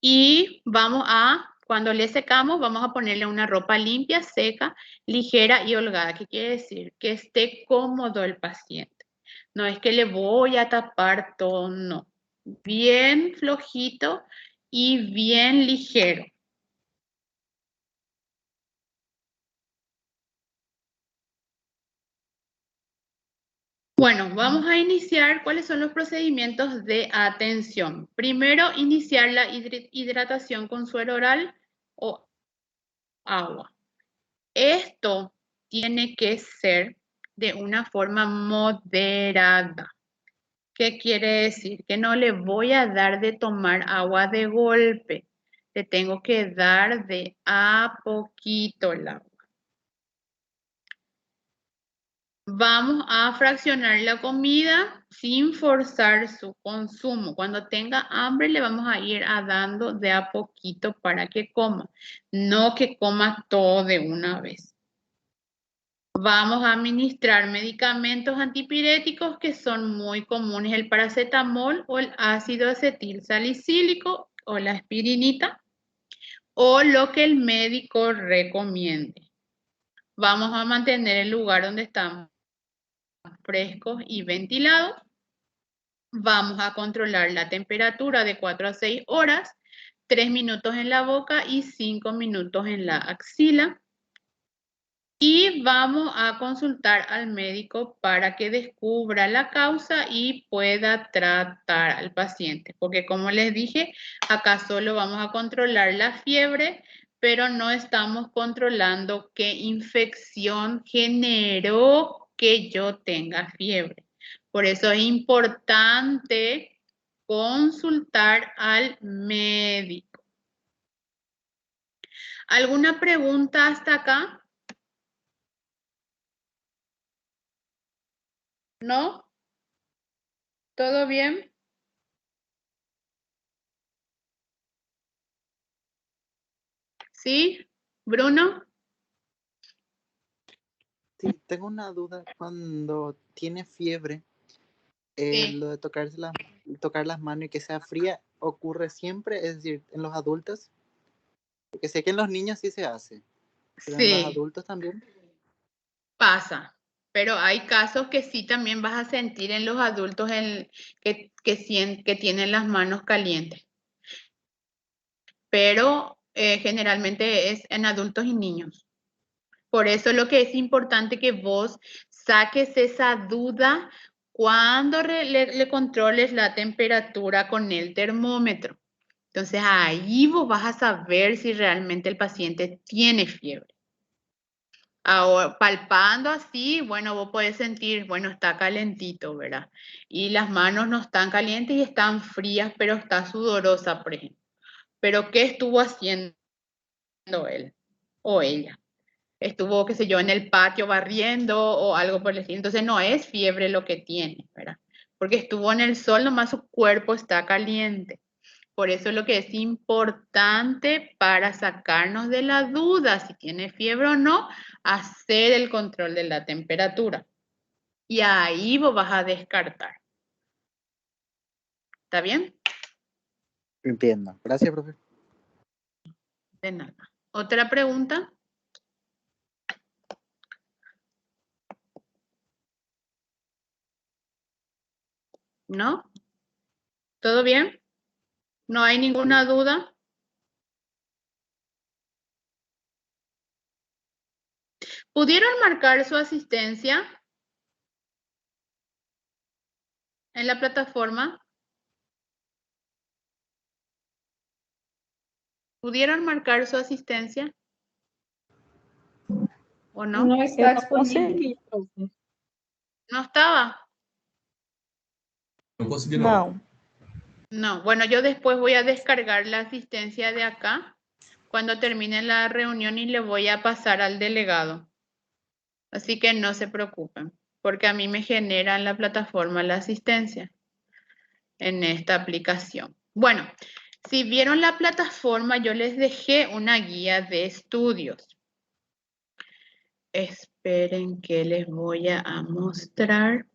[SPEAKER 1] Y cuando le secamos, vamos a ponerle una ropa limpia, seca, ligera y holgada. ¿Qué quiere decir? Que esté cómodo el paciente. No es que le voy a tapar todo, no. Bien flojito y bien ligero. Bueno, vamos a iniciar. ¿Cuáles son los procedimientos de atención? Primero, iniciar la hidratación con suero oral o agua. Esto tiene que ser de una forma moderada. ¿Qué quiere decir? Que no le voy a dar de tomar agua de golpe. Le tengo que dar de a poquito el agua. Vamos a fraccionar la comida sin forzar su consumo. Cuando tenga hambre le vamos a ir dando de a poquito para que coma, no que coma todo de una vez. Vamos a administrar medicamentos antipiréticos que son muy comunes, el paracetamol o el ácido acetil salicílico o la aspirinita o lo que el médico recomiende. Vamos a mantener el lugar donde estamos frescos y ventilados. Vamos a controlar la temperatura de 4 a 6 horas, 3 minutos en la boca y 5 minutos en la axila. Y vamos a consultar al médico para que descubra la causa y pueda tratar al paciente. Porque como les dije, acá solo vamos a controlar la fiebre, pero no estamos controlando qué infección generó que yo tenga fiebre. Por eso es importante consultar al médico. ¿Alguna pregunta hasta acá? ¿No? ¿Todo bien? ¿Sí? ¿Bruno?
[SPEAKER 4] Sí, tengo una duda. Cuando tiene fiebre,
[SPEAKER 1] Sí.
[SPEAKER 4] lo de tocar las manos y que sea fría, ¿ocurre siempre? Es decir, en los adultos. Porque sé que en los niños sí se hace, pero en los
[SPEAKER 1] Sí,
[SPEAKER 4] adultos también.
[SPEAKER 1] pasa. Pero hay casos que sí también vas a sentir en los adultos que tienen las manos calientes. Pero generalmente es en adultos y niños. Por eso lo que es importante que vos saques esa duda cuando le controles la temperatura con el termómetro. Entonces ahí vos vas a saber si realmente el paciente tiene fiebre. Ahora, palpando así, bueno, vos podés sentir, bueno, está calentito, ¿verdad? Y las manos no están calientes y están frías, pero está sudorosa, por ejemplo. Pero ¿qué estuvo haciendo él o ella? Estuvo, qué sé yo, en el patio barriendo o algo por el estilo. Entonces no es fiebre lo que tiene, ¿verdad? Porque estuvo en el sol, nomás su cuerpo está caliente. Por eso lo que es importante para sacarnos de la duda si tiene fiebre o no, hacer el control de la temperatura. Y ahí vos vas a descartar. ¿Está bien?
[SPEAKER 4] Entiendo. Gracias, profe.
[SPEAKER 1] De nada. ¿Otra pregunta? ¿No? ¿Todo bien? ¿No hay ninguna duda? ¿Pudieron marcar su asistencia en la plataforma? ¿Pudieron marcar su asistencia? ¿O no?
[SPEAKER 2] No está disponible.
[SPEAKER 1] ¿No estaba?
[SPEAKER 5] Não consegui, não.
[SPEAKER 2] Não.
[SPEAKER 1] No. Bueno, yo después voy a descargar la asistencia de acá cuando termine la reunión y le voy a pasar al delegado. Así que no se preocupen, porque a mí me genera en la plataforma la asistencia en esta aplicación. Bueno, si vieron la plataforma, yo les dejé una guía de estudios. Esperen que les voy a mostrar.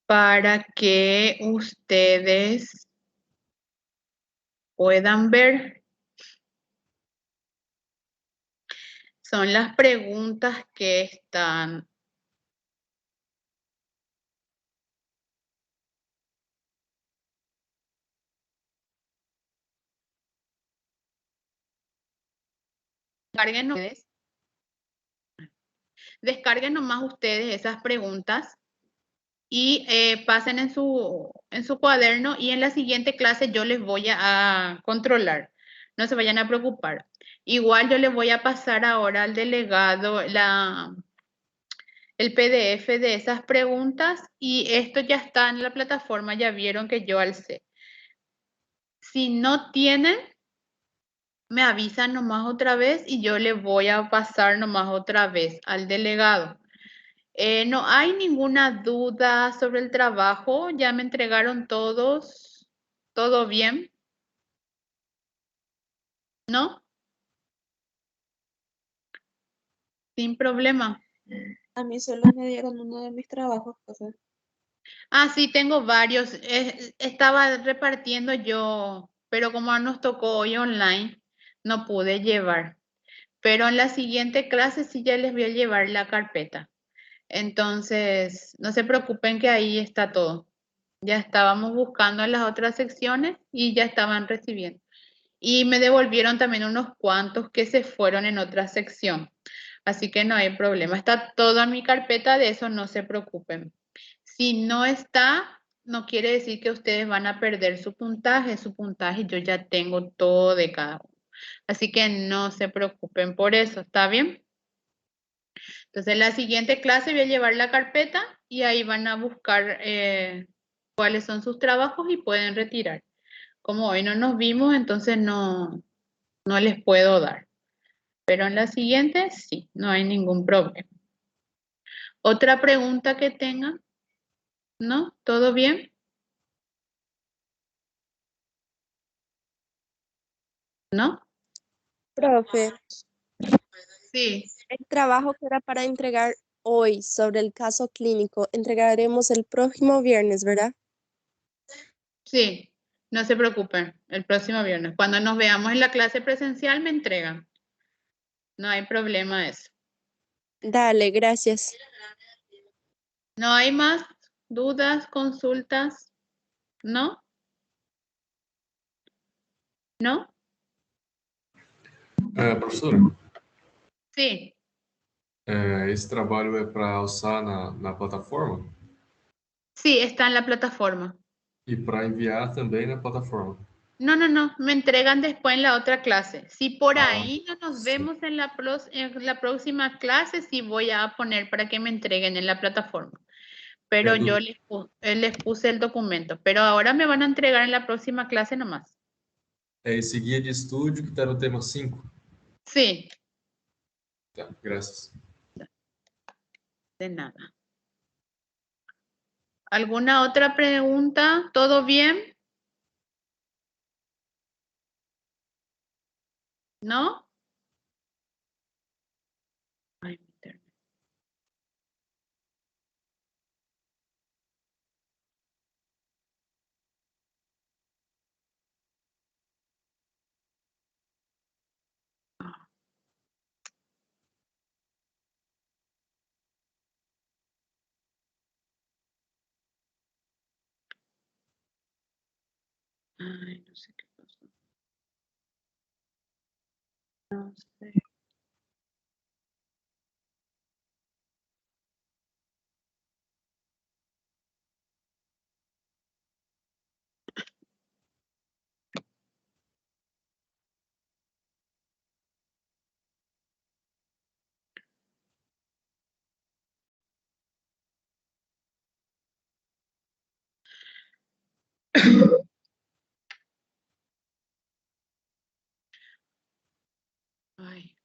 [SPEAKER 1] Para que ustedes puedan ver. Son las preguntas que están. Descarguen nomás ustedes esas preguntas y pasen en su cuaderno y en la siguiente clase yo les voy a controlar. No se vayan a preocupar. Igual yo les voy a pasar ahora al delegado el PDF de esas preguntas y esto ya está en la plataforma, ya vieron que yo alcé. Si no tienen, me avisan nomás otra vez y yo le voy a pasar nomás otra vez al delegado. No hay ninguna duda sobre el trabajo, ya me entregaron todos, ¿todo bien? ¿No? Sin problema.
[SPEAKER 2] A mí solo me dieron uno de mis trabajos, profe.
[SPEAKER 1] Ah, sí, tengo varios. Estaba repartiendo yo, pero como nos tocó hoy online, no pude llevar. Pero en la siguiente clase sí ya les voy a llevar la carpeta. Entonces, no se preocupen que ahí está todo. Ya estábamos buscando en las otras secciones y ya estaban recibiendo. Y me devolvieron también unos cuantos que se fueron en otra sección. Así que no hay problema. Está toda mi carpeta, de eso no se preocupen. Si no está, no quiere decir que ustedes van a perder su puntaje. Su puntaje yo ya tengo todo de cada uno. Así que no se preocupen por eso. ¿Está bien? Entonces, en la siguiente clase voy a llevar la carpeta y ahí van a buscar cuáles son sus trabajos y pueden retirar. Como hoy no nos vimos, entonces no les puedo dar. Pero en la siguiente sí, no hay ningún problema. ¿Otra pregunta que tengan? ¿No? ¿Todo bien? ¿No?
[SPEAKER 6] Profe,
[SPEAKER 1] Sí.
[SPEAKER 6] el trabajo que era para entregar hoy sobre el caso clínico, entregaremos el próximo viernes, ¿verdad?
[SPEAKER 1] Sí, no se preocupen, el próximo viernes. Cuando nos veamos en la clase presencial me entregan. No hay problema eso.
[SPEAKER 6] Dale, gracias.
[SPEAKER 1] ¿No hay más dudas, consultas? ¿No? ¿No?
[SPEAKER 5] Professora,
[SPEAKER 1] Sí.
[SPEAKER 5] esse trabalho é para alçar na plataforma
[SPEAKER 1] Sí, está en la plataforma.
[SPEAKER 5] e para enviar também na plataforma.
[SPEAKER 1] No, me entregan después en la otra clase. Si por
[SPEAKER 5] Ah,
[SPEAKER 1] ahí no nos
[SPEAKER 5] sí.
[SPEAKER 1] vemos en la próxima clase, sí voy a poner para que me entreguen en la plataforma. Pero yo les puse el documento. Pero ahora me van a entregar en la próxima clase nomás.
[SPEAKER 5] É esse guia de estúdio que está no tema 5.
[SPEAKER 1] Sí,
[SPEAKER 5] Tá, graças.
[SPEAKER 1] de nada. ¿Alguna otra pregunta? ¿Todo bien? ¿No? Ay, mi internet. Ay, no sé qué pasó. No sé. Ay.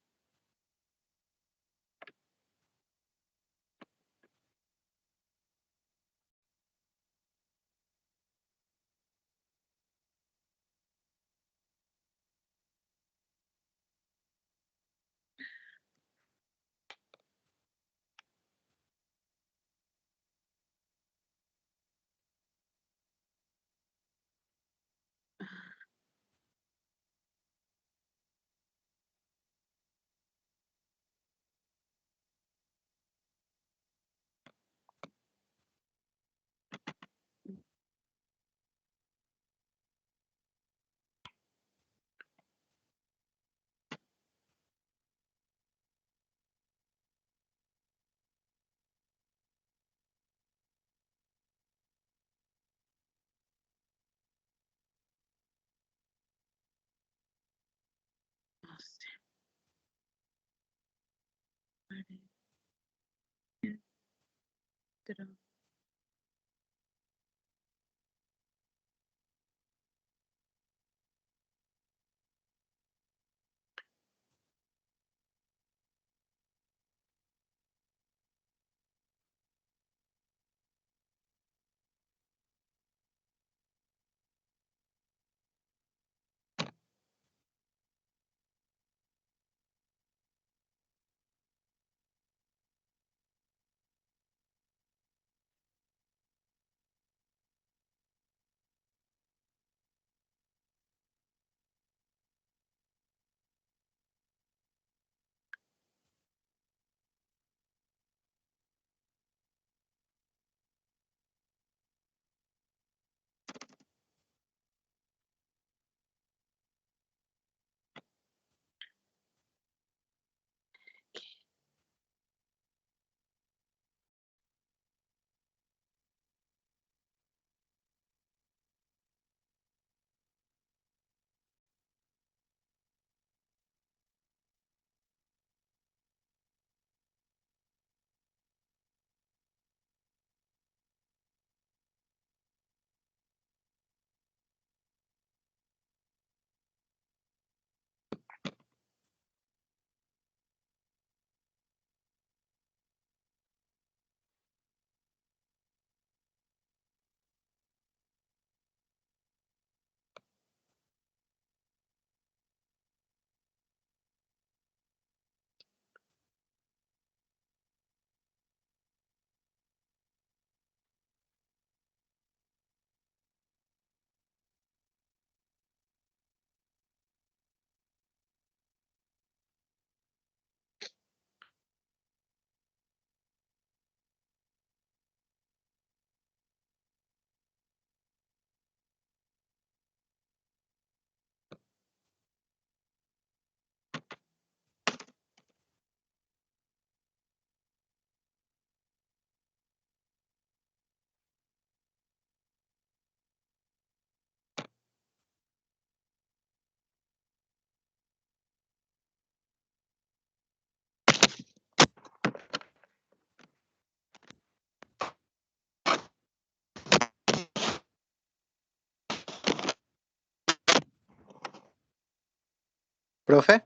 [SPEAKER 1] No sé. Pero-
[SPEAKER 4] ¿Profe?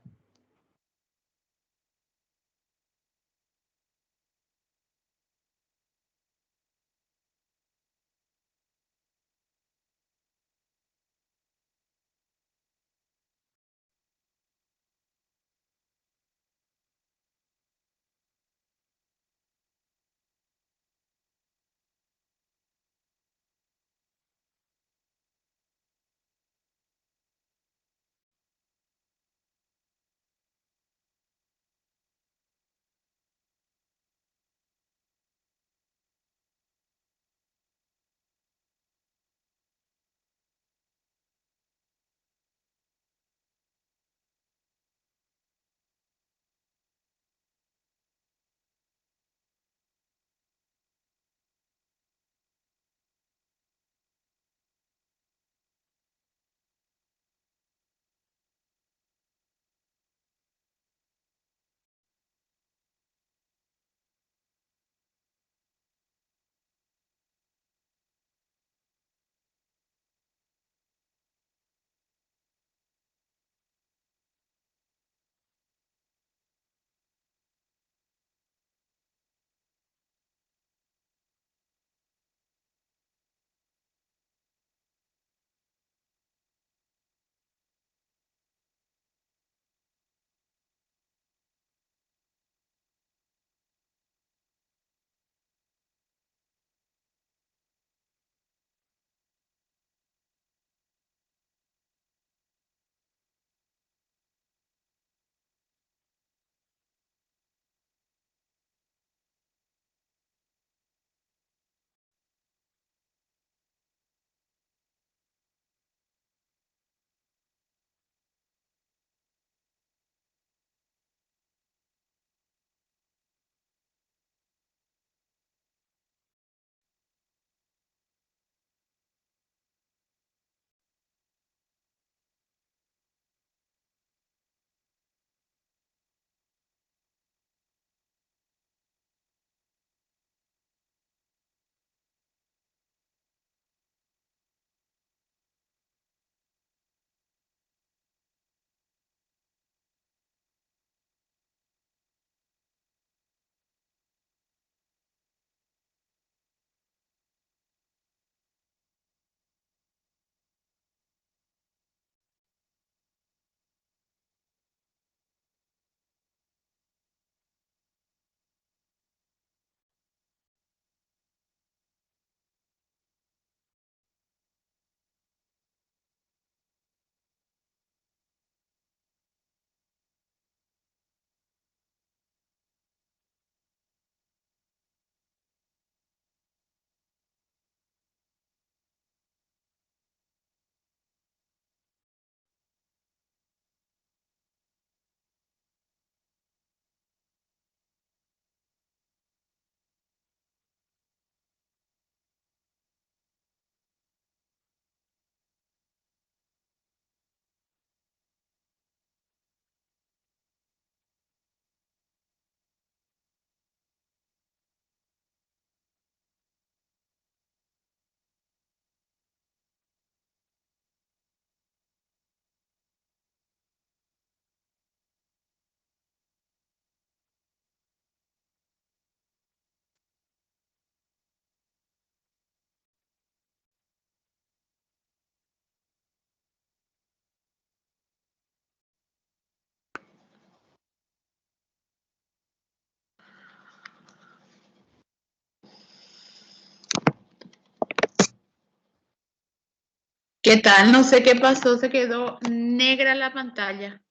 [SPEAKER 1] ¿Qué tal? No sé qué pasó, se quedó negra la pantalla.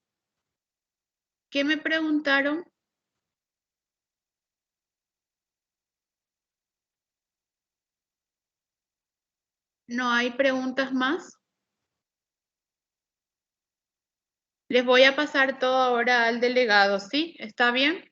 [SPEAKER 1] ¿Qué me preguntaron? ¿No hay preguntas más? Les voy a pasar todo ahora al delegado, ¿sí? ¿Está bien?